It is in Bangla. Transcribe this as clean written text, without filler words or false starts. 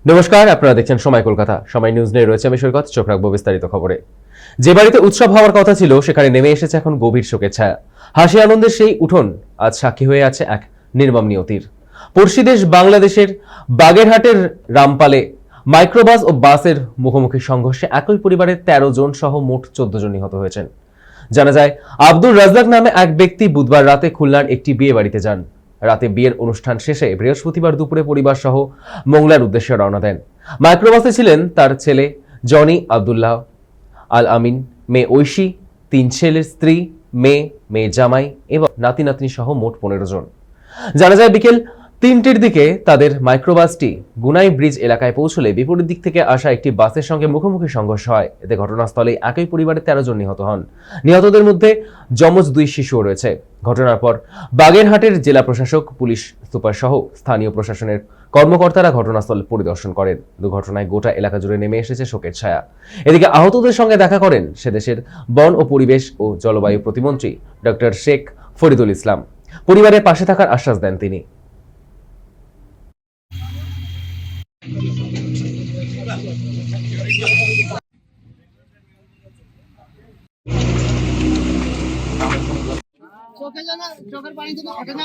নমস্কার, আপনারা দেখছেন সময় কলকাতা। সময় নিউজ নিয়ে রয়েছে আমি সৈকত। চোখ রাখবো বিস্তারিত খবরে। যে বাড়িতে উৎসব হওয়ার কথা ছিল সেখানে নেমে এসেছে এখন গভীর শোকের ছায়া। হাসি আনন্দের সেই উঠোন আজ সাক্ষী হয়ে আছে এক নির্মম নিয়তির। পড়শি দেশ বাংলাদেশের বাগেরহাটের রামপালে মাইক্রোবাস ও বাসের মুখোমুখি সংঘর্ষে একই পরিবারের ১৩ জন সহ মোট ১৪ জন নিহত হয়েছেন। জানা যায়, আব্দুর রাজ্জাক নামে এক ব্যক্তি বুধবার রাতে খুলনার একটি বিয়ে বাড়িতে যান। রাতে বিয়ের অনুষ্ঠান শেষে বৃহস্পতিবার দুপুরে পরিবার সহ মোংলার উদ্দেশ্যে রওনা দেন। মাইক্রোবাসে ছিলেন তার ছেলে জনি আব্দুল্লাহ আল আমিন, মেয়ে ঐশী, ৩ ছেলের স্ত্রী, মেয়ে জামাই এবং নাতি নাতনি সহ মোট ১৫ জন। জানা যায়, বিকেল ৩টের দিকে তাদের মাইক্রোবাসটি গুনাই ব্রিজ এলাকায় পৌঁছলে বিপরীত দিক থেকে আসা একটি বাসের সঙ্গে মুখোমুখি সংঘর্ষ হয়। এতে ঘটনাস্থলে একই পরিবারের ১৩ জন নিহত হন। নিহতদের মধ্যে যমজ ২ শিশুও রয়েছে। ঘটনার পর বাগেরহাটের জেলা প্রশাসক, পুলিশ সুপার সহ স্থানীয় প্রশাসনের কর্মকর্তারা ঘটনাস্থল পরিদর্শন করেন। দুর্ঘটনায় গোটা এলাকা জুড়ে নেমে এসেছে শোকের ছায়া। এদিকে আহতদের সঙ্গে দেখা করেন সে দেশের বন ও পরিবেশ ও জলবায়ু প্রতিমন্ত্রী ডক্টর শেখ ফরিদুল ইসলাম। পরিবারের পাশে থাকার আশ্বাস দেন তিনি। চোখে যেন চোখের পানি যেন